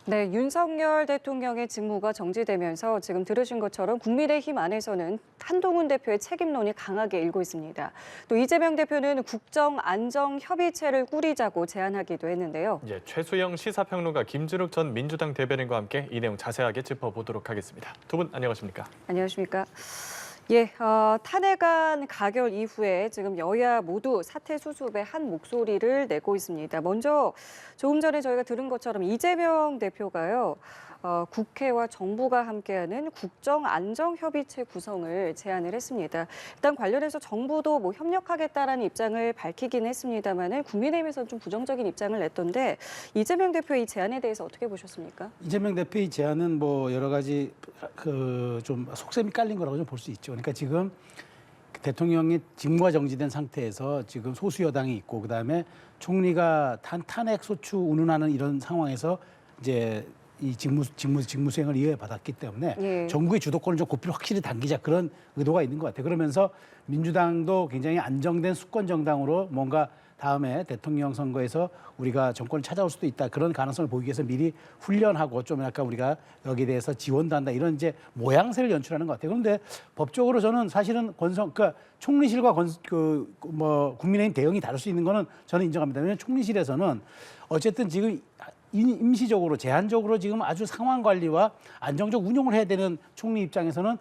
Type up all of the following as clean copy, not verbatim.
네, 윤석열 대통령의 직무가 정지되면서 지금 들으신 것처럼 국민의힘 안에서는 한동훈 대표의 책임론이 강하게 일고 있습니다. 또 이재명 대표는 국정안정협의체를 꾸리자고 제안하기도 했는데요. 예, 최수영 시사평론가 김준욱 전 민주당 대변인과 함께 이 내용 자세하게 짚어보도록 하겠습니다. 두 분 안녕하십니까? 안녕하십니까? 예, 탄핵안 가결 이후에 지금 여야 모두 사퇴 수습에 한 목소리를 내고 있습니다. 먼저 조금 전에 저희가 들은 것처럼 이재명 대표가요. 국회와 정부가 함께하는 국정안정협의체 구성을 제안을 했습니다. 일단 관련해서 정부도 협력하겠다라는 입장을 밝히긴 했습니다만은 국민의힘에서는 좀 부정적인 입장을 냈던데 이재명 대표의 이 제안에 대해서 어떻게 보셨습니까? 이재명 대표의 제안은 여러 가지 좀 속셈이 깔린 거라고 좀 볼 수 있죠. 그러니까 지금 대통령이 직무가 정지된 상태에서 지금 소수 여당이 있고 그다음에 총리가 탄핵 소추 운운하는 이런 상황에서 이제 이 직무 수행을 이해받았기 때문에 예. 정부의 주도권을 좀 고삐를 확실히 당기자 그런 의도가 있는 것 같아요. 그러면서 민주당도 굉장히 안정된 수권 정당으로 뭔가 다음에 대통령 선거에서 우리가 정권을 찾아올 수도 있다. 그런 가능성을 보이기 위해서 미리 훈련하고 좀 약간 우리가 여기에 대해서 지원도 한다. 이런 이제 모양새를 연출하는 것 같아요. 그런데 법적으로 저는 사실은 그러니까 총리실과 국민의힘 대응이 다를 수 있는 거는 저는 인정합니다. 왜냐하면 총리실에서는 어쨌든 지금 임시적으로 제한적으로 지금 아주 상황 관리와 안정적 운용을 해야 되는 총리 입장에서는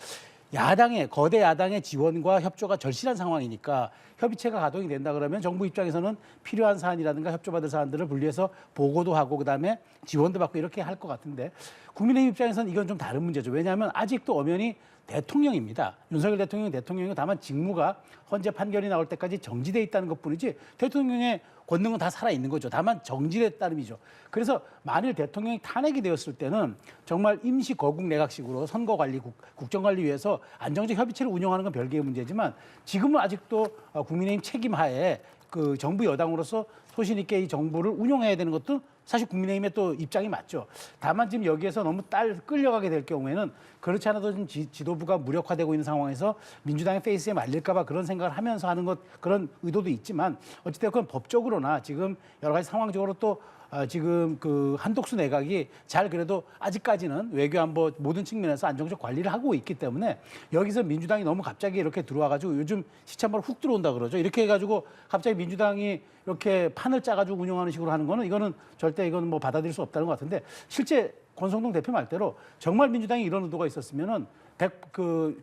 거대 야당의 지원과 협조가 절실한 상황이니까 협의체가 가동이 된다 그러면 정부 입장에서는 필요한 사안이라든가 협조받을 사안들을 분리해서 보고도 하고 그다음에 지원도 받고 이렇게 할 것 같은데 국민의힘 입장에서는 이건 좀 다른 문제죠. 왜냐하면 아직도 엄연히 대통령입니다. 윤석열 대통령이고 다만 직무가 헌재 판결이 나올 때까지 정지돼 있다는 것뿐이지 대통령의 권능은 다 살아있는 거죠. 다만 정지됐다는 의미죠. 그래서 만일 대통령이 탄핵이 되었을 때는 정말 임시 거국 내각식으로 선거관리, 국정관리 위해서 안정적 협의체를 운영하는 건 별개의 문제지만 지금은 아직도 국민의힘 책임하에 그 정부 여당으로서 소신 있게 이 정부를 운영해야 되는 것도 사실 국민의힘의 또 입장이 맞죠. 다만 지금 여기에서 너무 끌려가게 될 경우에는 그렇지 않아도 좀 지도부가 무력화되고 있는 상황에서 민주당의 페이스에 말릴까 봐 그런 생각을 하면서 하는 그런 의도도 있지만 어찌됐건 법적으로나 지금 여러 가지 상황적으로 또 지금 그 한독수 내각이 잘 그래도 아직까지는 외교안보 모든 측면에서 안정적 관리를 하고 있기 때문에 여기서 민주당이 너무 갑자기 이렇게 들어와가지고 요즘 시참바로 훅 들어온다 그러죠. 이렇게 해가지고 갑자기 민주당이 이렇게 판을 짜가지고 운영하는 식으로 하는 거는 이거는 절대 받아들일 수 없다는 것 같은데 실제 권성동 대표 말대로 정말 민주당이 이런 의도가 있었으면은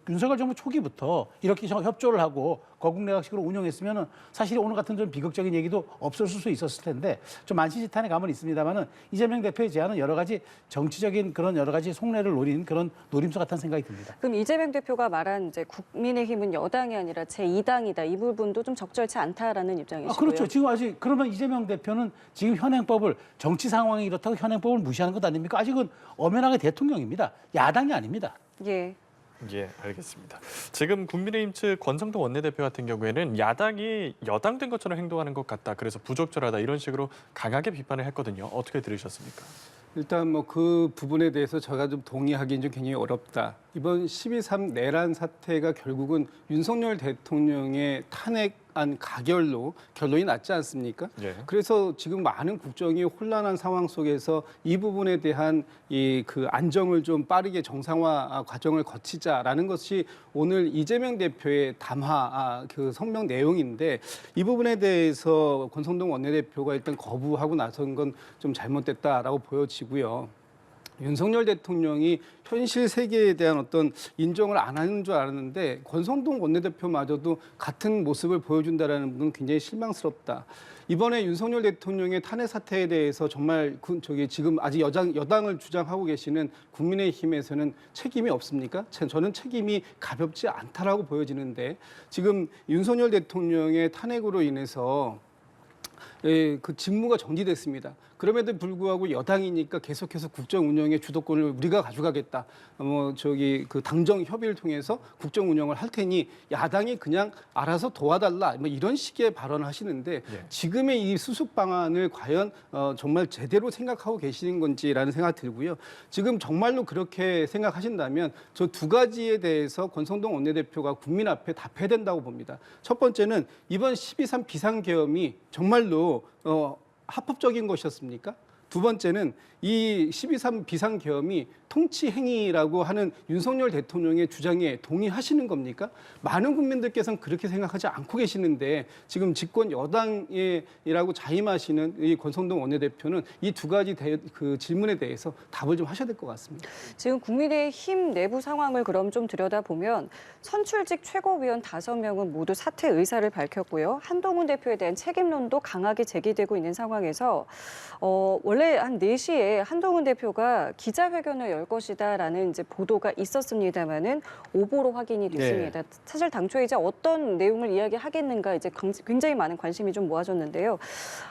윤석열 정부 초기부터 이렇게 협조를 하고 거국내각식으로 운영했으면은 사실 오늘 같은 좀 비극적인 얘기도 없었을 수 있었을 텐데 좀 만시지탄의 감은 있습니다만은 이재명 대표의 제안은 여러 가지 정치적인 그런 여러 가지 속내를 노린 그런 노림수 같다는 생각이 듭니다. 그럼 이재명 대표가 말한 이제 국민의힘은 여당이 아니라 제2당이다. 이 부분도 좀 적절치 않다라는 입장이시고요. 그렇죠. 지금 아직 그러면 이재명 대표는 지금 현행법을 정치 상황이 이렇다고 현행법을 무시하는 것 아닙니까? 아직은 엄연하게 대통령입니다. 야당이 아닙니다. 예. 예, 알겠습니다. 지금 국민의힘 측 권성동 원내대표 같은 경우에는 야당이 여당 된 것처럼 행동하는 것 같다. 그래서 부적절하다. 이런 식으로 강하게 비판을 했거든요. 어떻게 들으셨습니까? 일단 그 부분에 대해서 제가 좀 동의하기는 좀 굉장히 어렵다. 이번 12.3 내란 사태가 결국은 윤석열 대통령의 탄핵안 가결로 결론이 났지 않습니까? 예. 그래서 지금 많은 국정이 혼란한 상황 속에서 이 부분에 대한 그 안정을 좀 빠르게 정상화 과정을 거치자라는 것이 오늘 이재명 대표의 담화 그 성명 내용인데 이 부분에 대해서 권성동 원내대표가 일단 거부하고 나선 건 좀 잘못됐다라고 보여지고요. 윤석열 대통령이 현실 세계에 대한 어떤 인정을 안 하는 줄 알았는데 권성동 원내대표마저도 같은 모습을 보여준다라는 부분은 굉장히 실망스럽다. 이번에 윤석열 대통령의 탄핵 사태에 대해서 정말 지금 아직 여당을 주장하고 계시는 국민의힘에서는 책임이 없습니까? 저는 책임이 가볍지 않다라고 보여지는데 지금 윤석열 대통령의 탄핵으로 인해서 그 직무가 정지됐습니다. 그럼에도 불구하고 여당이니까 계속해서 국정 운영의 주도권을 우리가 가져가겠다. 그 당정 협의를 통해서 국정 운영을 할 테니 야당이 그냥 알아서 도와달라. 이런 식의 발언을 하시는데 예. 지금의 이 수습 방안을 과연 정말 제대로 생각하고 계시는 건지라는 생각이 들고요. 지금 정말로 그렇게 생각하신다면 저 두 가지에 대해서 권성동 원내대표가 국민 앞에 답해야 된다고 봅니다. 첫 번째는 이번 12.3 비상계엄이 정말로 합법적인 것이었습니까? 두 번째는 이 12.3 비상계엄이 통치 행위라고 하는 윤석열 대통령의 주장에 동의하시는 겁니까? 많은 국민들께서는 그렇게 생각하지 않고 계시는데 지금 집권 여당이라고 자임하시는 이 권성동 원내대표는 이 두 가지 그 질문에 대해서 답을 좀 하셔야 될 것 같습니다. 지금 국민의힘 내부 상황을 그럼 좀 들여다보면 선출직 최고위원 5명은 모두 사퇴 의사를 밝혔고요. 한동훈 대표에 대한 책임론도 강하게 제기되고 있는 상황에서 원래 한 4시에 한동훈 대표가 기자회견을 열 것이다라는 이제 보도가 있었습니다마는 오보로 확인이 됐습니다. 사실 당초에 이제 어떤 내용을 이야기하겠는가 이제 굉장히 많은 관심이 좀 모아졌는데요.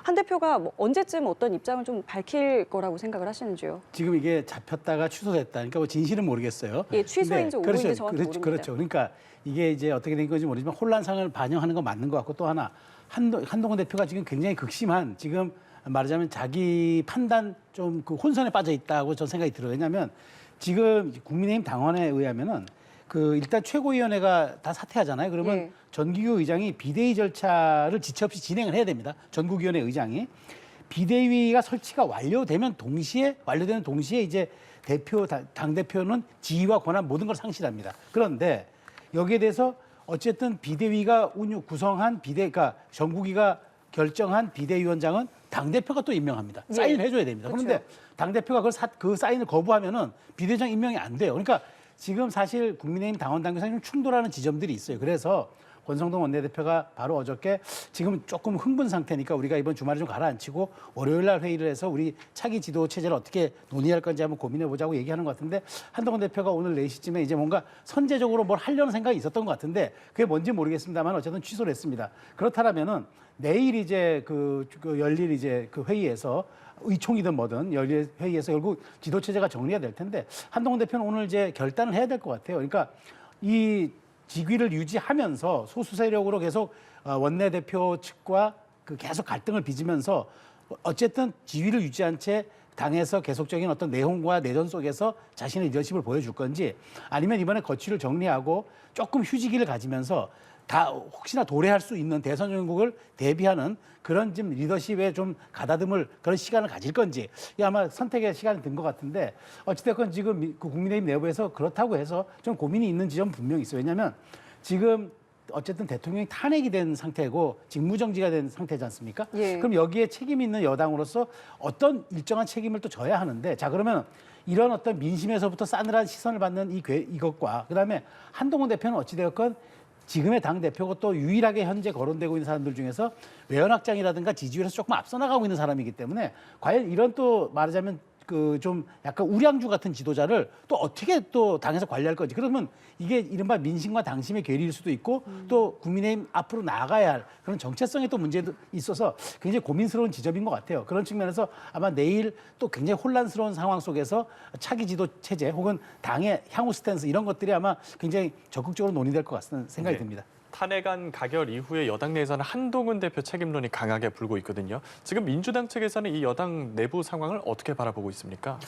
한 대표가 뭐 언제쯤 어떤 입장을 좀 밝힐 거라고 생각을 하시는지요? 지금 이게 잡혔다가 취소됐다. 그러니까 뭐 진실은 모르겠어요. 예, 취소인지 근데 오보인지 정확히 그렇죠, 모릅니다. 그렇죠. 그러니까 이게 이제 어떻게 된 건지 모르지만 혼란상을 반영하는 건 맞는 것 같고 또 하나 한동훈 대표가 지금 굉장히 극심한 지금 말하자면 자기 판단 좀 그 혼선에 빠져 있다고 저는 생각이 들어요. 왜냐하면 지금 국민의힘 당원에 의하면은 그 일단 최고위원회가 다 사퇴하잖아요. 그러면 예. 전국위원 의장이 비대위 절차를 지체 없이 진행을 해야 됩니다. 전국위원회 의장이 비대위가 설치가 완료되는 동시에 이제 당 대표는 지위와 권한 모든 걸 상실합니다. 그런데 여기에 대해서 어쨌든 비대위가 구성한 그러니까 전국위가 결정한 비대위원장은 당 대표가 또 임명합니다. 예. 사인을 해줘야 됩니다. 그렇죠. 그런데 당 대표가 그 사인을 거부하면은 비대위원장 임명이 안 돼요. 그러니까 지금 사실 국민의힘 당원 당규상 좀 충돌하는 지점들이 있어요. 그래서 권성동 원내대표가 바로 어저께 지금 조금 흥분 상태니까 우리가 이번 주말에 좀 가라앉히고 월요일 날 회의를 해서 우리 차기 지도 체제를 어떻게 논의할 건지 한번 고민해 보자고 얘기하는 것 같은데 한동훈 대표가 오늘 4시쯤에 이제 뭔가 선제적으로 뭘 하려는 생각이 있었던 것 같은데 그게 뭔지 모르겠습니다만 어쨌든 취소를 했습니다. 그렇다면은 내일 이제 그 열릴 이제 그 회의에서 의총이든 뭐든 열릴 회의에서 결국 지도 체제가 정리가 될 텐데 한동훈 대표는 오늘 이제 결단을 해야 될 것 같아요. 그러니까 이 직위를 유지하면서 소수 세력으로 계속 원내대표 측과 그 계속 갈등을 빚으면서 어쨌든 지위를 유지한 채 당에서 계속적인 어떤 내홍과 내전 속에서 자신의 리더십을 보여줄 건지 아니면 이번에 거취를 정리하고 조금 휴지기를 가지면서 다 혹시나 도래할 수 있는 대선 정국을 대비하는 그런 좀 리더십에 좀 가다듬을 그런 시간을 가질 건지 이 아마 선택의 시간이 든 것 같은데 어찌됐건 지금 그 국민의힘 내부에서 그렇다고 해서 좀 고민이 있는 지점 분명히 있어요. 왜냐하면 지금 어쨌든 대통령이 탄핵이 된 상태고 직무정지가 된 상태지 않습니까? 예. 그럼 여기에 책임이 있는 여당으로서 어떤 일정한 책임을 또 져야 하는데 자 그러면 이런 어떤 민심에서부터 싸늘한 시선을 받는 이것과 그다음에 한동훈 대표는 어찌되었건 지금의 당대표고 또 유일하게 현재 거론되고 있는 사람들 중에서 외연확장이라든가 지지율에서 조금 앞서 나가고 있는 사람이기 때문에 과연 이런 또 말하자면 그 좀 약간 우량주 같은 지도자를 또 어떻게 또 당에서 관리할 건지 그러면 이게 이른바 민심과 당심의 괴리일 수도 있고 또 국민의힘 앞으로 나가야 할 그런 정체성에 또 문제도 있어서 굉장히 고민스러운 지점인 것 같아요. 그런 측면에서 아마 내일 또 굉장히 혼란스러운 상황 속에서 차기 지도 체제 혹은 당의 향후 스탠스 이런 것들이 아마 굉장히 적극적으로 논의될 것 같은 생각이 듭니다. 탄핵안 가결 이후에 여당 내에서는 한동훈 대표 책임론이 강하게 불고 있거든요. 지금 민주당 측에서는 이 여당 내부 상황을 어떻게 바라보고 있습니까?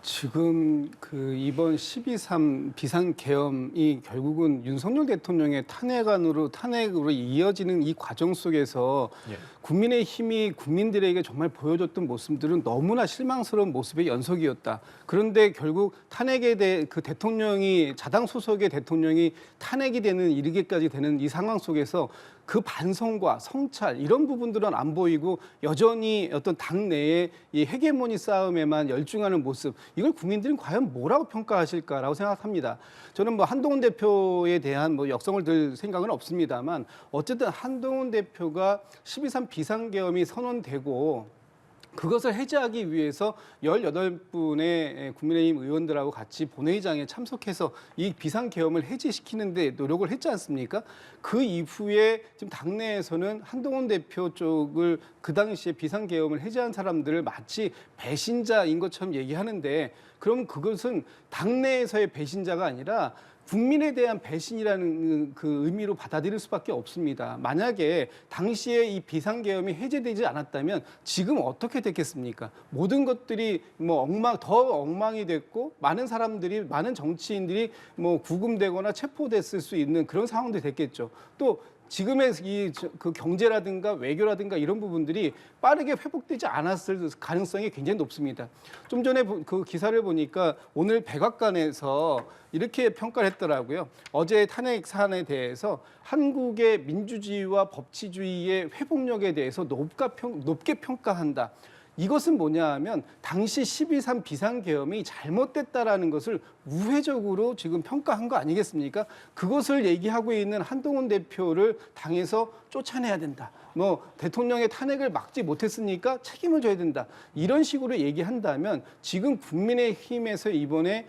지금 그 이번 12.3 비상계엄이 결국은 윤석열 대통령의 탄핵으로 이어지는 이 과정 속에서 예. 국민의힘이 국민들에게 정말 보여줬던 모습들은 너무나 실망스러운 모습의 연속이었다. 그런데 결국 탄핵에 대해 그 대통령이 자당 소속의 대통령이 탄핵이 이르기까지 되는 이 상황 속에서 그 반성과 성찰 이런 부분들은 안 보이고 여전히 어떤 당내의 이 헤게모니 싸움에만 열중하는 모습 이걸 국민들은 과연 뭐라고 평가하실까라고 생각합니다. 저는 뭐 한동훈 대표에 대한 뭐 역성을 들 생각은 없습니다만 어쨌든 한동훈 대표가 12.3 비상계엄이 선언되고 그것을 해제하기 위해서 18분의 국민의힘 의원들하고 같이 본회의장에 참석해서 이 비상계엄을 해제시키는데 노력을 했지 않습니까? 그 이후에 지금 당내에서는 한동훈 대표 쪽을 그 당시에 비상계엄을 해제한 사람들을 마치 배신자인 것처럼 얘기하는데 그럼 그것은 당내에서의 배신자가 아니라 국민에 대한 배신이라는 그 의미로 받아들일 수밖에 없습니다. 만약에 당시에 이 비상계엄이 해제되지 않았다면 지금 어떻게 됐겠습니까? 모든 것들이 뭐 더 엉망이 됐고 많은 정치인들이 뭐 구금되거나 체포됐을 수 있는 그런 상황들이 됐겠죠. 또 지금의 그 경제라든가 외교라든가 이런 부분들이 빠르게 회복되지 않았을 가능성이 굉장히 높습니다. 좀 전에 그 기사를 보니까 오늘 백악관에서 이렇게 평가를 했더라고요. 어제 탄핵 사안에 대해서 한국의 민주주의와 법치주의의 회복력에 대해서 높게 평가한다. 이것은 뭐냐 하면 당시 12.3 비상계엄이 잘못됐다라는 것을 우회적으로 지금 평가한 거 아니겠습니까? 그것을 얘기하고 있는 한동훈 대표를 당에서 쫓아내야 된다. 뭐 대통령의 탄핵을 막지 못했으니까 책임을 져야 된다. 이런 식으로 얘기한다면 지금 국민의힘에서 이번에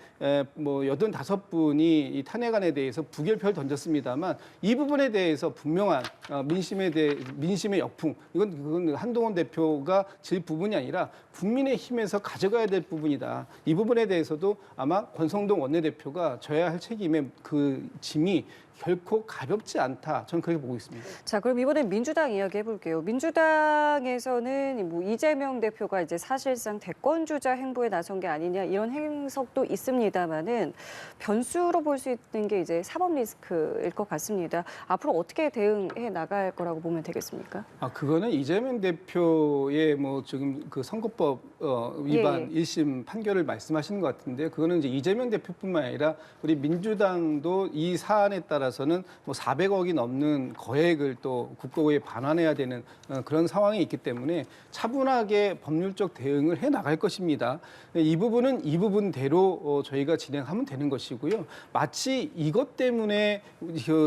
뭐 85분이 이 탄핵안에 대해서 부결표를 던졌습니다만 이 부분에 대해서 분명한 민심의 역풍 그건 한동훈 대표가 질 부분이 아니라 국민의힘에서 가져가야 될 부분이다. 이 부분에 대해서도 아마 권성동 원내대표가 져야 할 책임의 그 짐이 결코 가볍지 않다. 저는 그렇게 보고 있습니다. 자, 그럼 이번엔 민주당 이야기 해볼게요. 민주당에서는 뭐 이재명 대표가 이제 사실상 대권 주자 행보에 나선 게 아니냐 이런 해석도 있습니다만은 변수로 볼 수 있는 게 이제 사법 리스크일 것 같습니다. 앞으로 어떻게 대응해 나갈 거라고 보면 되겠습니까? 그거는 이재명 대표의 뭐 지금 그 선거법 위반 예. 1심 판결을 말씀하시는 것 같은데 그거는 이제 이재명 대표뿐만 아니라 우리 민주당도 이 사안에 따라서는 뭐 400억이 넘는 거액을 또 국고에 반환해야 되는 그런 상황이 있기 때문에 차분하게 법률적 대응을 해 나갈 것입니다. 이 부분은 이 부분대로 저희가 진행하면 되는 것이고요. 마치 이것 때문에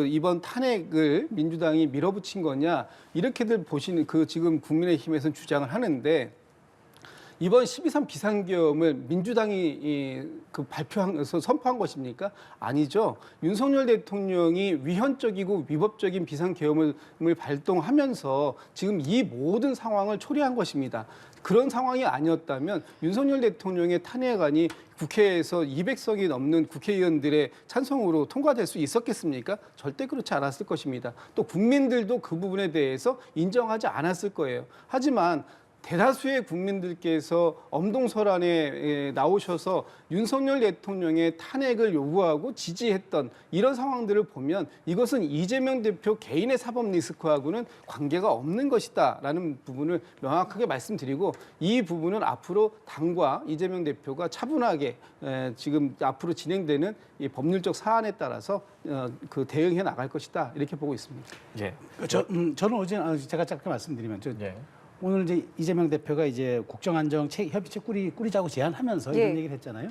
이번 탄핵을 민주당이 밀어붙인 거냐 이렇게들 보시는 그 지금 국민의힘에서는 주장을 하는데 이번 12.3 비상계엄을 민주당이 선포한 것입니까? 아니죠. 윤석열 대통령이 위헌적이고 위법적인 비상계엄을 발동하면서 지금 이 모든 상황을 초래한 것입니다. 그런 상황이 아니었다면 윤석열 대통령의 탄핵안이 국회에서 200석이 넘는 국회의원들의 찬성으로 통과될 수 있었겠습니까? 절대 그렇지 않았을 것입니다. 또 국민들도 그 부분에 대해서 인정하지 않았을 거예요. 하지만 대다수의 국민들께서 엄동설안에 나오셔서 윤석열 대통령의 탄핵을 요구하고 지지했던 이런 상황들을 보면 이것은 이재명 대표 개인의 사법 리스크하고는 관계가 없는 것이다라는 부분을 명확하게 말씀드리고 이 부분은 앞으로 당과 이재명 대표가 차분하게 지금 앞으로 진행되는 이 법률적 사안에 따라서 그 대응해 나갈 것이다 이렇게 보고 있습니다. 예. 저는 어제 제가 짧게 말씀드리면 예. 오늘 이제 이재명 대표가 이제 국정안정 협의체 꾸리자고 제안하면서 예. 이런 얘기를 했잖아요.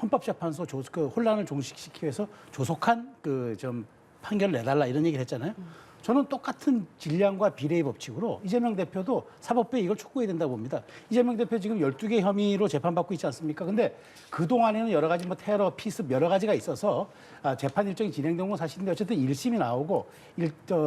헌법재판소 그 혼란을 종식시키기 위해서 조속한 그 좀 판결을 내달라 이런 얘기를 했잖아요. 저는 똑같은 질량과 비례의 법칙으로 이재명 대표도 사법부에 이걸 촉구해야 된다고 봅니다. 이재명 대표 지금 12개 혐의로 재판받고 있지 않습니까? 근데 그동안에는 여러 가지 뭐 테러, 피습 여러 가지가 있어서 재판 일정이 진행된 건 사실인데 어쨌든 1심이 나오고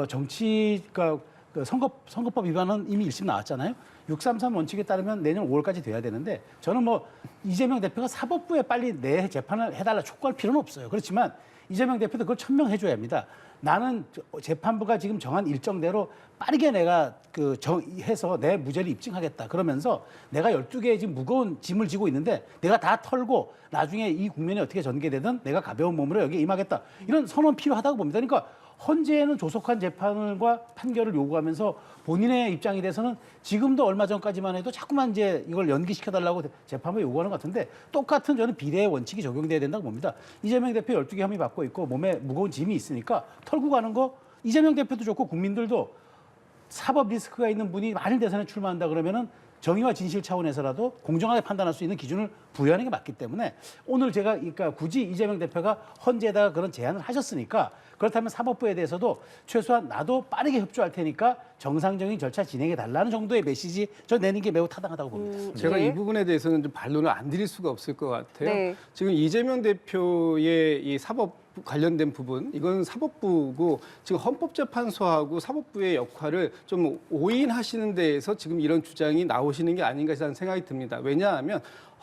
정치가 그 선거법 위반은 이미 1심 나왔잖아요. 633 원칙에 따르면 내년 5월까지 돼야 되는데 저는 뭐 이재명 대표가 사법부에 빨리 내 재판을 해달라 촉구할 필요는 없어요. 그렇지만 이재명 대표도 그걸 천명해줘야 합니다. 나는 재판부가 지금 정한 일정대로 빠르게 내가 해서 내 무죄를 입증하겠다. 그러면서 내가 12개의 지금 무거운 짐을 지고 있는데 내가 다 털고 나중에 이 국면이 어떻게 전개되든 내가 가벼운 몸으로 여기에 임하겠다. 이런 선언 필요하다고 봅니다. 그러니까 헌재에는 조속한 재판과 판결을 요구하면서 본인의 입장에 대해서는 지금도 얼마 전까지만 해도 자꾸만 이제 이걸 연기시켜달라고 재판부에 요구하는 것 같은데 똑같은 저는 비례의 원칙이 적용돼야 된다고 봅니다. 이재명 대표 12개 혐의 받고 있고 몸에 무거운 짐이 있으니까 털고 가는 거 이재명 대표도 좋고 국민들도 사법 리스크가 있는 분이 만일 대선에 출마한다 그러면은 정의와 진실 차원에서라도 공정하게 판단할 수 있는 기준을 부여하는 게 맞기 때문에 오늘 제가 그러니까 굳이 이재명 대표가 헌재에다가 그런 제안을 하셨으니까 그렇다면 사법부에 대해서도 최소한 나도 빠르게 협조할 테니까 정상적인 절차 진행해 달라는 정도의 메시지 저 내는 게 매우 타당하다고 봅니다. 제가 네. 이 부분에 대해서는 좀 반론을 안 드릴 수가 없을 것 같아요. 네. 지금 이재명 대표의 이 사법 관련된 부분, 이건 사법부고 지금 헌법재판소하고 사법부의 역할을 좀 오인하시는 데에서 지금 이런 주장이 나오시는 게 아닌가 하는 생각이 듭니다. 왜냐하면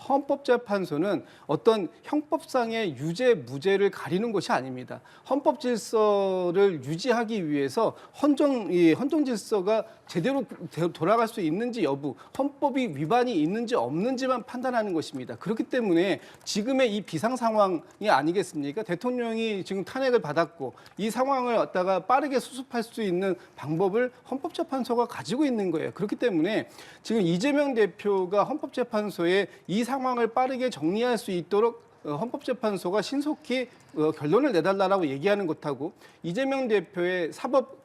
헌법재판소는 어떤 형법상의 유죄 무죄를 가리는 것이 아닙니다. 헌법 질서를 유지하기 위해서 헌정 질서가 제대로 돌아갈 수 있는지 여부, 헌법이 위반이 있는지 없는지만 판단하는 것입니다. 그렇기 때문에 지금의 이 비상 상황이 아니겠습니까? 대통령이 지금 탄핵을 받았고 이 상황을 갖다가 빠르게 수습할 수 있는 방법을 헌법재판소가 가지고 있는 거예요. 그렇기 때문에 지금 이재명 대표가 헌법재판소에 이 상황을 빠르게 정리할 수 있도록 헌법재판소가 신속히 결론을 내달라고 얘기하는 것하고 이재명 대표의 사법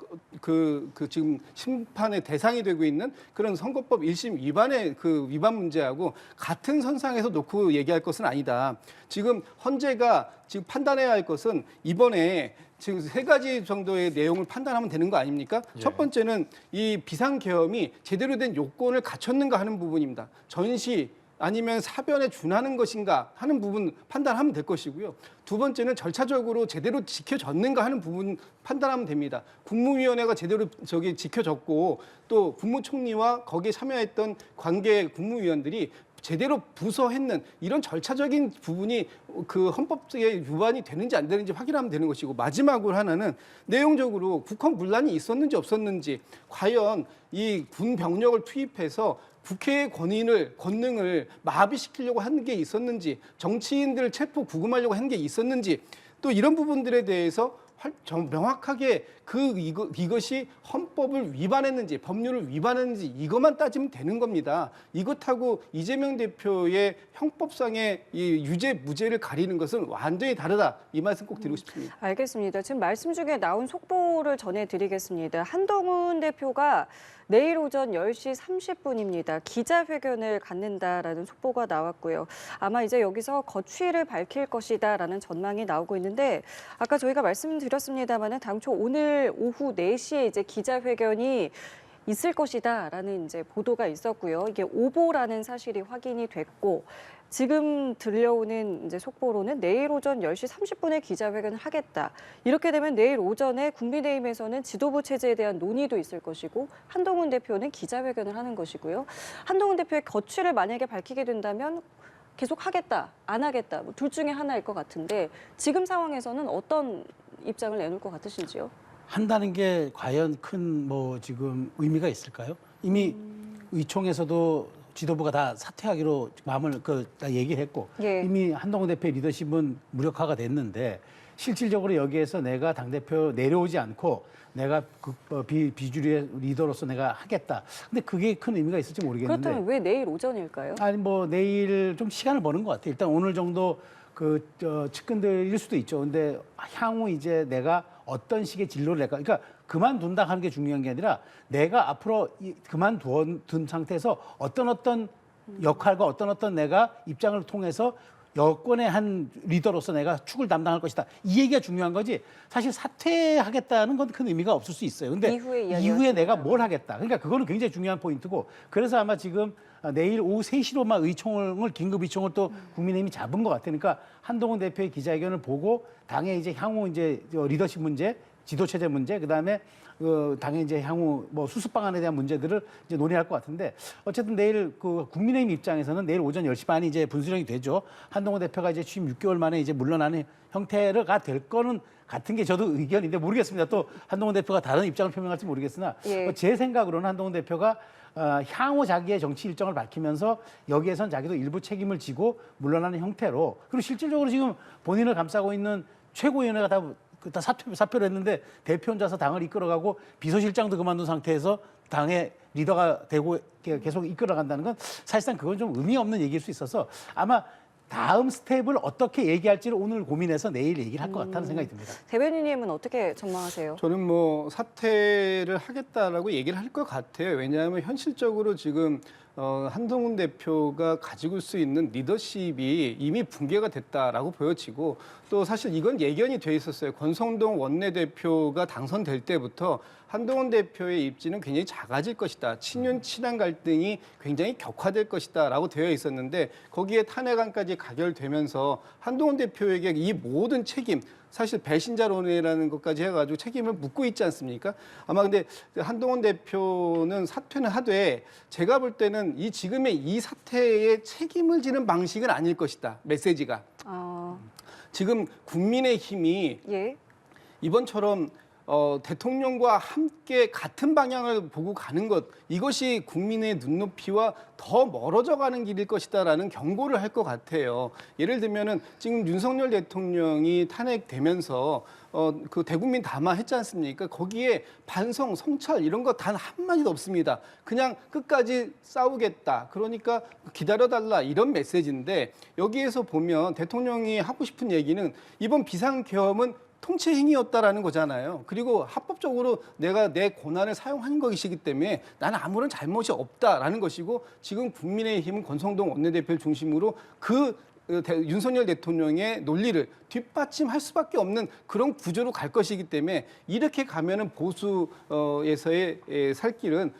지금 심판의 대상이 되고 있는 그런 선거법 1심 위반의 그 위반 문제하고 같은 선상에서 놓고 얘기할 것은 아니다. 지금 헌재가 지금 판단해야 할 것은 이번에 지금 3가지 정도의 내용을 판단하면 되는 거 아닙니까? 예. 첫 번째는 이 비상계엄이 제대로 된 요건을 갖췄는가 하는 부분입니다. 전시 아니면 사변에 준하는 것인가 하는 부분 판단하면 될 것이고요. 두 번째는 절차적으로 제대로 지켜졌는가 하는 부분 판단하면 됩니다. 국무위원회가 제대로 지켜졌고 또 국무총리와 거기에 참여했던 관계 국무위원들이 제대로 부서했는 이런 절차적인 부분이 그 헌법에 위반이 되는지 안 되는지 확인하면 되는 것이고 마지막으로 하나는 내용적으로 국헌 문란이 있었는지 없었는지 과연 이 군 병력을 투입해서 국회의 권능을 마비시키려고 한 게 있었는지 정치인들 체포 구금하려고 한 게 있었는지 또 이런 부분들에 대해서 명확하게 이것이 헌법을 위반했는지 법률을 위반했는지 이것만 따지면 되는 겁니다. 이것하고 이재명 대표의 형법상의 이 유죄 무죄를 가리는 것은 완전히 다르다. 이 말씀 꼭 드리고 싶습니다. 알겠습니다. 지금 말씀 중에 나온 속보를 전해드리겠습니다. 한동훈 대표가 내일 오전 10시 30분입니다. 기자회견을 갖는다라는 속보가 나왔고요. 아마 이제 여기서 거취를 밝힐 것이다라는 전망이 나오고 있는데 아까 저희가 말씀드렸습니다마는 당초 오늘 오후 4시에 이제 기자회견이 있을 것이다라는 이제 보도가 있었고요. 이게 오보라는 사실이 확인이 됐고 지금 들려오는 이제 속보로는 내일 오전 10시 30분에 기자회견을 하겠다. 이렇게 되면 내일 오전에 국민의힘에서는 지도부 체제에 대한 논의도 있을 것이고 한동훈 대표는 기자회견을 하는 것이고요. 한동훈 대표의 거취를 만약에 밝히게 된다면 계속 하겠다, 안 하겠다, 둘 중에 하나일 것 같은데 지금 상황에서는 어떤 입장을 내놓을 것 같으신지요? 한다는 게 과연 큰 지금 의미가 있을까요? 이미 의총에서도 지도부가 다 사퇴하기로 마음을 다 얘기했고 예. 이미 한동훈 대표의 리더십은 무력화가 됐는데 실질적으로 여기에서 내가 당대표 내려오지 않고 내가 비주류의 리더로서 내가 하겠다. 근데 그게 큰 의미가 있을지 모르겠는데. 그렇다면 왜 내일 오전일까요? 아니 내일 좀 시간을 버는 것 같아요. 일단 오늘 정도 측근들일 수도 있죠. 근데 향후 이제 내가 어떤 식의 진로를 낼까? 그러니까 그만둔다 하는 게 중요한 게 아니라 내가 앞으로 그만둔 상태에서 어떤 역할과 어떤 내가 입장을 통해서 여권의 한 리더로서 내가 축을 담당할 것이다. 이 얘기가 중요한 거지. 사실 사퇴하겠다는 건 큰 의미가 없을 수 있어요. 근데 이후에 내가 뭘 하겠다. 그러니까 그거는 굉장히 중요한 포인트고. 그래서 아마 지금 내일 오후 3시로만 긴급 의총을 또 국민의힘이 잡은 것 같아요. 그러니까 한동훈 대표의 기자회견을 보고 당의 이제 향후 이제 리더십 문제, 지도체제 문제, 그다음에 당의 이제 향후 수습 방안에 대한 문제들을 이제 논의할 것 같은데 어쨌든 내일 국민의힘 입장에서는 내일 오전 10시 반이 이제 분수령이 되죠. 한동훈 대표가 이제 취임 6개월 만에 이제 물러나는 형태가 될 거는 같은 게 저도 의견인데 모르겠습니다. 또 한동훈 대표가 다른 입장을 표명할지 모르겠으나 예. 제 생각으로는 한동훈 대표가 향후 자기의 정치 일정을 밝히면서 여기에선 자기도 일부 책임을 지고 물러나는 형태로 그리고 실질적으로 지금 본인을 감싸고 있는 최고위원회가 다 사표를 했는데 대표 혼자서 당을 이끌어가고 비서실장도 그만둔 상태에서 당의 리더가 되고 계속 이끌어간다는 건 사실상 그건 좀 의미 없는 얘기일 수 있어서 아마 다음 스텝을 어떻게 얘기할지를 오늘 고민해서 내일 얘기를 할 것 같다는 생각이 듭니다. 대변인님은 어떻게 전망하세요? 저는 사퇴를 하겠다라고 얘기를 할 것 같아요. 왜냐하면 현실적으로 지금 한동훈 대표가 가지고 수 있는 리더십이 이미 붕괴가 됐다라고 보여지고 또 사실 이건 예견이 돼 있었어요. 권성동 원내대표가 당선될 때부터 한동훈 대표의 입지는 굉장히 작아질 것이다. 친윤-친한 갈등이 굉장히 격화될 것이다라고 되어 있었는데 거기에 탄핵안까지 가결되면서 한동훈 대표에게 이 모든 책임 사실 배신자론이라는 것까지 해가지고 책임을 묻고 있지 않습니까? 아마 근데 한동훈 대표는 사퇴는 하되 제가 볼 때는 이 지금의 이 사태에 책임을 지는 방식은 아닐 것이다. 메시지가. 지금 국민의힘이 예. 이번처럼 대통령과 함께 같은 방향을 보고 가는 것, 이것이 국민의 눈높이와 더 멀어져 가는 길일 것이다라는 경고를 할 것 같아요. 예를 들면은 지금 윤석열 대통령이 탄핵되면서 그 대국민 담화 했지 않습니까? 거기에 반성, 성찰 이런 거 단 한마디도 없습니다. 그냥 끝까지 싸우겠다. 그러니까 기다려달라 이런 메시지인데 여기에서 보면 대통령이 하고 싶은 얘기는 이번 비상계엄은 통치 행위였다라는 거잖아요. 그리고 합법적으로 내가 내 권한을 사용한 것이기 때문에 나는 아무런 잘못이 없다라는 것이고 지금 국민의힘은 권성동 원내대표를 중심으로 윤석열 대통령의 논리를 뒷받침할 수밖에 없는 그런 구조로 갈 것이기 때문에 이렇게 가면은 보수에서의 살 길은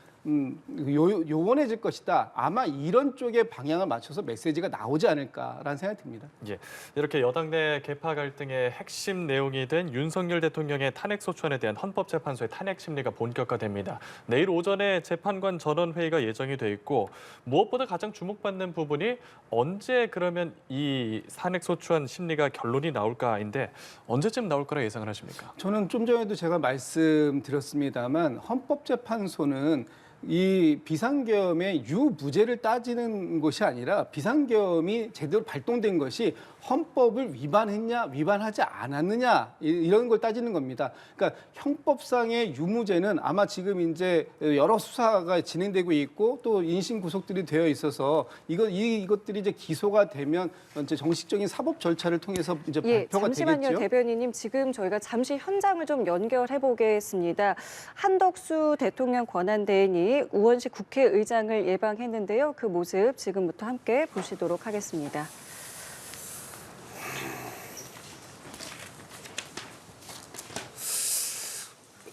요원해질 것이다. 아마 이런 쪽에 방향을 맞춰서 메시지가 나오지 않을까라는 생각이 듭니다. 예, 이렇게 여당 내 계파 갈등의 핵심 내용이 된 윤석열 대통령의 탄핵소추안에 대한 헌법재판소의 탄핵 심리가 본격화됩니다. 내일 오전에 재판관 전원회의가 예정이 돼 있고 무엇보다 가장 주목받는 부분이 언제 그러면 이 탄핵소추안 심리가 결론이 나올까인데 언제쯤 나올 거라 예상을 하십니까? 저는 좀 전에도 제가 말씀드렸습니다만 헌법재판소는 이 비상계엄의 유무죄를 따지는 것이 아니라 비상계엄이 제대로 발동된 것이 헌법을 위반했냐 위반하지 않았느냐 이런 걸 따지는 겁니다. 그러니까 형법상의 유무죄는 아마 지금 이제 여러 수사가 진행되고 있고 또 인신 구속들이 되어 있어서 이것들이 이제 기소가 되면 이제 정식적인 사법 절차를 통해서 이제 발표가 잠시만요, 되겠죠. 대변인님. 지금 저희가 잠시 현장을 좀 연결해 보겠습니다. 한덕수 대통령 권한대행이 우원식 국회의장을 예방했는데요. 그 모습 지금부터 함께 보시도록 하겠습니다.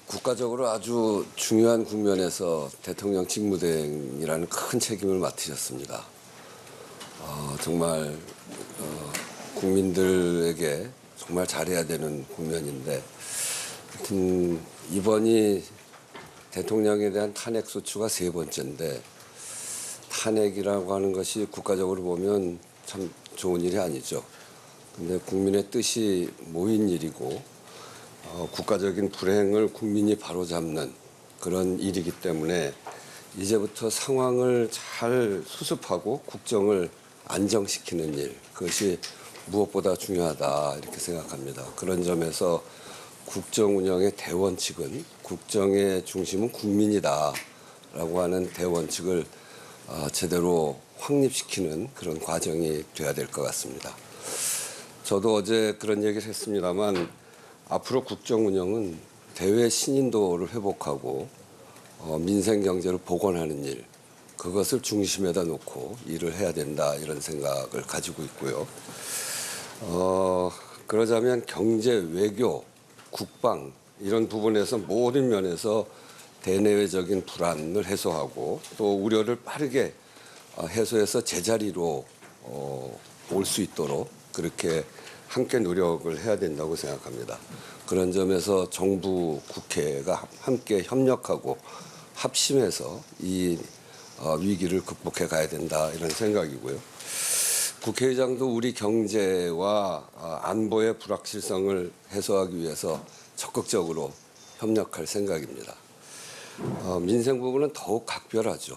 국가적으로 아주 중요한 국면에서 대통령 직무대행이라는 큰 책임을 맡으셨습니다. 정말 국민들에게 정말 잘해야 되는 국면인데 하여튼 이번이 대통령에 대한 탄핵 소추가 3번째인데 탄핵이라고 하는 것이 국가적으로 보면 참 좋은 일이 아니죠. 근데 국민의 뜻이 모인 일이고 국가적인 불행을 국민이 바로잡는 그런 일이기 때문에 이제부터 상황을 잘 수습하고 국정을 안정시키는 일, 그것이 무엇보다 중요하다 이렇게 생각합니다. 그런 점에서 국정 운영의 대원칙은 국정의 중심은 국민이다라고 하는 대원칙을 제대로 확립시키는 그런 과정이 돼야 될 것 같습니다. 저도 어제 그런 얘기를 했습니다만 앞으로 국정 운영은 대외 신인도를 회복하고 민생 경제를 복원하는 일, 그것을 중심에다 놓고 일을 해야 된다 이런 생각을 가지고 있고요. 그러자면 경제, 외교, 국방 이런 부분에서 모든 면에서 대내외적인 불안을 해소하고 또 우려를 빠르게 해소해서 제자리로 올 수 있도록 그렇게 함께 노력을 해야 된다고 생각합니다. 그런 점에서 정부, 국회가 함께 협력하고 합심해서 이 위기를 극복해 가야 된다 이런 생각이고요. 국회의장도 우리 경제와 안보의 불확실성을 해소하기 위해서 적극적으로 협력할 생각입니다. 민생 부분은 더욱 각별하죠.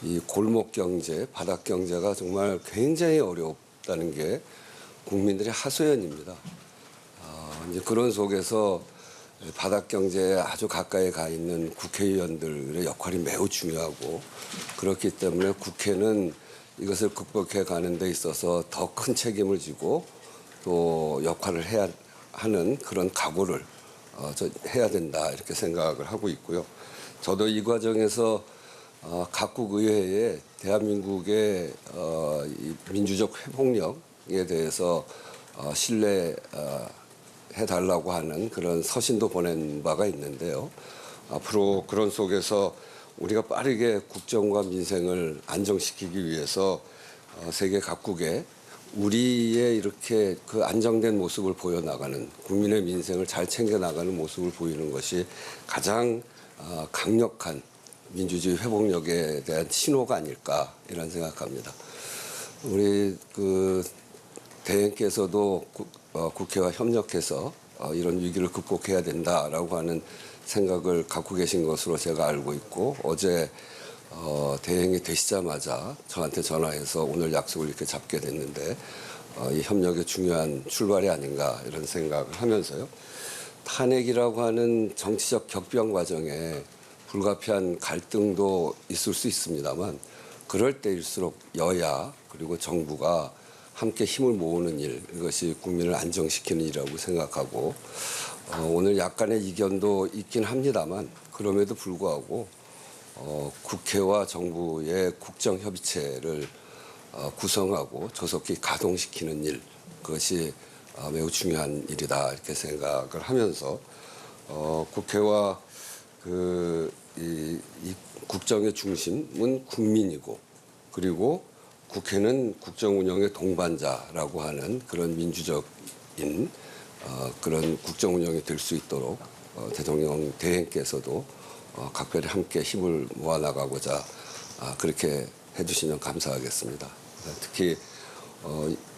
이 골목 경제, 바닥 경제가 정말 굉장히 어렵다는 게 국민들의 하소연입니다. 이제 그런 속에서 바닥 경제에 아주 가까이 가 있는 국회의원들의 역할이 매우 중요하고 그렇기 때문에 국회는 이것을 극복해 가는 데 있어서 더 큰 책임을 지고 또 역할을 해야 하는 그런 각오를 해야 된다 이렇게 생각을 하고 있고요. 저도 이 과정에서 각국 의회에 대한민국의 민주적 회복력에 대해서 신뢰해달라고 하는 그런 서신도 보낸 바가 있는데요. 앞으로 그런 속에서 우리가 빠르게 국정과 민생을 안정시키기 위해서 세계 각국의 우리의 이렇게 그 안정된 모습을 보여나가는 국민의 민생을 잘 챙겨나가는 모습을 보이는 것이 가장 강력한 민주주의 회복력에 대한 신호가 아닐까 이런 생각합니다. 우리 그 대행께서도 국회와 협력해서 이런 위기를 극복해야 된다라고 하는 생각을 갖고 계신 것으로 제가 알고 있고 어제 대행이 되시자마자 저한테 전화해서 오늘 약속을 이렇게 잡게 됐는데 이 협력의 중요한 출발이 아닌가 이런 생각을 하면서요. 탄핵이라고 하는 정치적 격변 과정에 불가피한 갈등도 있을 수 있습니다만 그럴 때일수록 여야 그리고 정부가 함께 힘을 모으는 일, 이것이 국민을 안정시키는 일이라고 생각하고 오늘 약간의 이견도 있긴 합니다만 그럼에도 불구하고 국회와 정부의 국정협의체를 구성하고 조속히 가동시키는 일, 그것이 매우 중요한 일이다 이렇게 생각을 하면서 국회와 이 국정의 중심은 국민이고 그리고 국회는 국정 운영의 동반자라고 하는 그런 민주적인 그런 국정 운영이 될 수 있도록 대통령 대행께서도 각별히 함께 힘을 모아나가고자 그렇게 해주시면 감사하겠습니다. 특히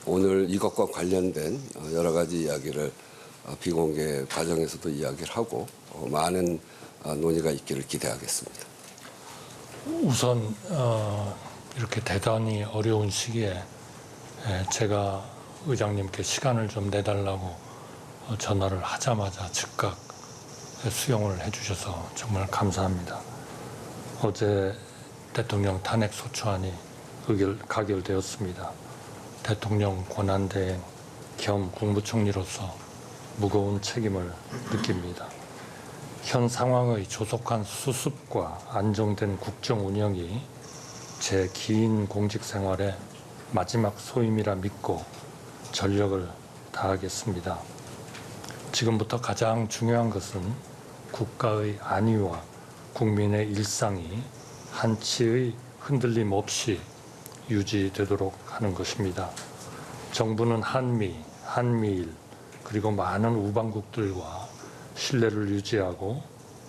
오늘 이것과 관련된 여러 가지 이야기를 비공개 과정에서도 이야기를 하고 많은 논의가 있기를 기대하겠습니다. 우선 이렇게 대단히 어려운 시기에 제가 의장님께 시간을 좀 내달라고 전화를 하자마자 즉각 수용을 해주셔서 정말 감사합니다. 어제 대통령 탄핵 소추안이 가결되었습니다. 대통령 권한대행 겸 국무총리로서 무거운 책임을 느낍니다. 현 상황의 조속한 수습과 안정된 국정 운영이 제 긴 공직 생활의 마지막 소임이라 믿고 전력을 다하겠습니다. 지금부터 가장 중요한 것은 국가의 안위와 국민의 일상이 한치의 흔들림 없이 유지되도록 하는 것입니다. 정부는 한미일, 그리고 많은 우방국들과 신뢰를 유지하고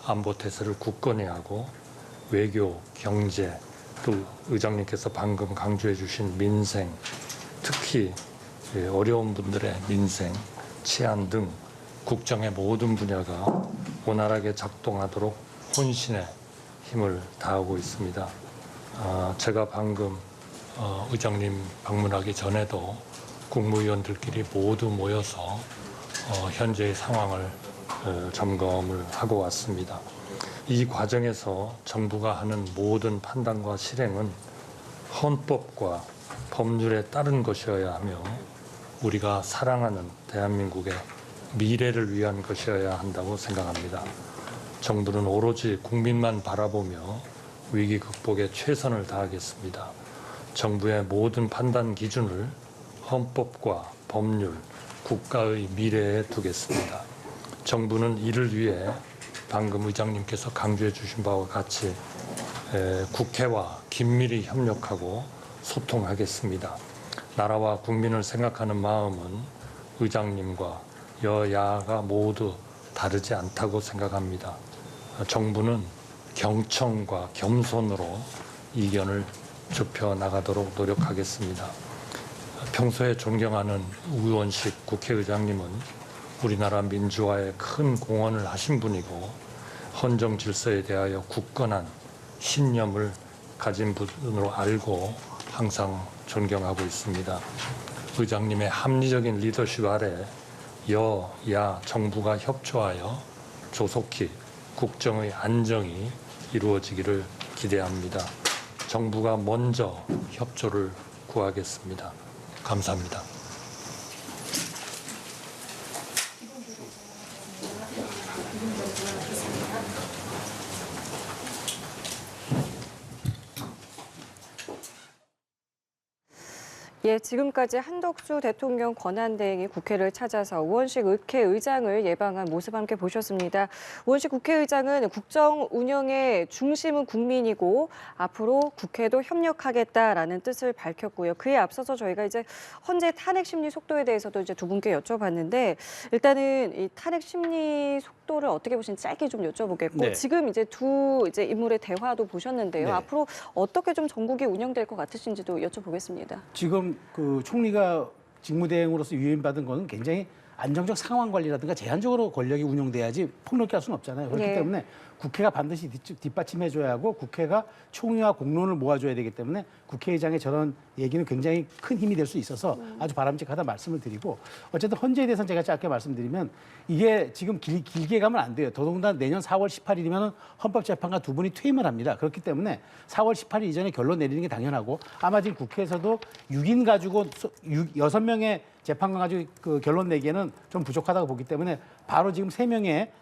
안보 태세를 굳건히 하고 외교, 경제, 또 의장님께서 방금 강조해 주신 민생, 특히 어려운 분들의 민생, 치안 등 국정의 모든 분야가 원활하게 작동하도록 혼신의 힘을 다하고 있습니다. 제가 방금 의장님 방문하기 전에도 국무위원들끼리 모두 모여서 현재의 상황을 점검을 하고 왔습니다. 이 과정에서 정부가 하는 모든 판단과 실행은 헌법과 법률에 따른 것이어야 하며 우리가 사랑하는 대한민국의 미래를 위한 것이어야 한다고 생각합니다. 정부는 오로지 국민만 바라보며 위기 극복에 최선을 다하겠습니다. 정부의 모든 판단 기준을 헌법과 법률, 국가의 미래에 두겠습니다. 정부는 이를 위해 방금 의장님께서 강조해 주신 바와 같이 국회와 긴밀히 협력하고 소통하겠습니다. 나라와 국민을 생각하는 마음은 의장님과 여야가 모두 다르지 않다고 생각합니다. 정부는 경청과 겸손으로 이견을 좁혀 나가도록 노력하겠습니다. 평소에 존경하는 우원식 국회의장님은 우리나라 민주화에 큰 공헌을 하신 분이고 헌정 질서에 대하여 굳건한 신념을 가진 분으로 알고 항상 존경하고 있습니다. 의장님의 합리적인 리더십 아래 여야 정부가 협조하여 조속히 국정의 안정이 이루어지기를 기대합니다. 정부가 먼저 협조를 구하겠습니다. 감사합니다. 예, 지금까지 한덕수 대통령 권한대행이 국회를 찾아서 우원식 국회의장을 예방한 모습 함께 보셨습니다. 우원식 국회의장은 국정 운영의 중심은 국민이고 앞으로 국회도 협력하겠다라는 뜻을 밝혔고요. 그에 앞서서 저희가 이제 헌재 탄핵 심리 속도에 대해서도 이제 두 분께 여쭤봤는데 일단은 이 탄핵 심리 속도를 어떻게 보시는지 짧게 좀 여쭤보겠고 네. 지금 이제 두 인물의 대화도 보셨는데요. 네. 앞으로 어떻게 좀 전국이 운영될 것 같으신지도 여쭤보겠습니다. 지금 그 총리가 직무대행으로서 유임받은 거는 굉장히 안정적 상황 관리라든가 제한적으로 권력이 운영돼야지 폭넓게 할 수는 없잖아요. 그렇기 네. 때문에 국회가 반드시 뒷받침해줘야 하고 국회가 총리와 공론을 모아줘야 되기 때문에 국회의장의 저런 얘기는 굉장히 큰 힘이 될 수 있어서 아주 바람직하다 말씀을 드리고 어쨌든 헌재에 대해서는 제가 짧게 말씀드리면 이게 지금 길게 가면 안 돼요. 더더군다나 내년 4월 18일이면 헌법재판관 두 분이 퇴임을 합니다. 그렇기 때문에 4월 18일 이전에 결론 내리는 게 당연하고 아마 지금 국회에서도 6인 가지고 6명의 재판관 가지고 그 결론 내기에는 좀 부족하다고 보기 때문에 바로 지금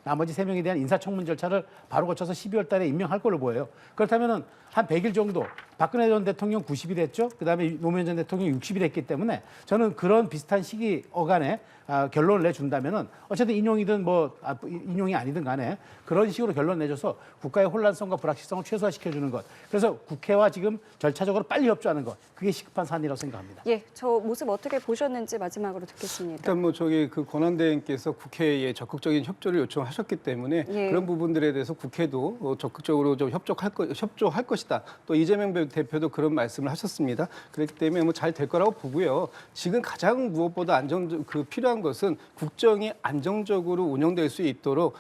나머지 3명에 대한 인사청문 절차를 바로 거쳐서 12월 달에 임명할 걸로 보여요. 그렇다면은 한 100일 정도 박근혜 전 대통령 90일 했죠. 그다음에 노무현 전 대통령 60일 했기 때문에 저는 그런 비슷한 시기 어간에 결론을 내준다면은 어쨌든 인용이든 인용이 아니든 간에 그런 식으로 결론 내줘서 국가의 혼란성과 불확실성을 최소화시켜주는 것. 그래서 국회와 지금 절차적으로 빨리 협조하는 것. 그게 시급한 사안이라고 생각합니다. 예, 저 모습 어떻게 보셨는지 마지막으로 듣겠습니다. 일단 그 권한대행께서 국회에 적극적인 협조를 요청하셨기 때문에 예. 그런 부분들에 대해서 국회도 적극적으로 좀 협조할 것이다. 또 이재명 대표도 그런 말씀을 하셨습니다. 그렇기 때문에 잘 될 거라고 보고요. 지금 가장 무엇보다 필요한 것은 국정이 안정적으로 운영될 수 있도록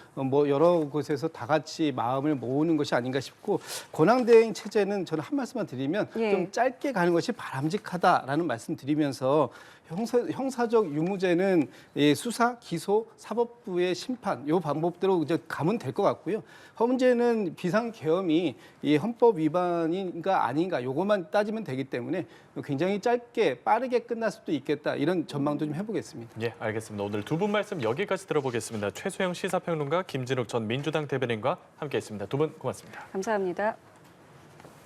여러 곳에서 다 같이 마음을 모으는 것이 아닌가 싶고 권한대행 체제는 저는 한 말씀만 드리면 예. 좀 짧게 가는 것이 바람직하다라는 말씀 드리면서 형사적 유무죄는 수사, 기소, 사법부의 심판 이 방법대로 이제 가면 될 것 같고요. 헌재는 비상계엄이 이 헌법 위반인가 아닌가 요것만 따지면 되기 때문에 굉장히 짧게 빠르게 끝날 수도 있겠다 이런 전망도 좀 해보겠습니다. 예, 알겠습니다. 오늘 두 분 말씀 여기까지 들어보겠습니다. 최소영 시사평론가 김진욱 전 민주당 대변인과 함께했습니다. 두 분 고맙습니다. 감사합니다.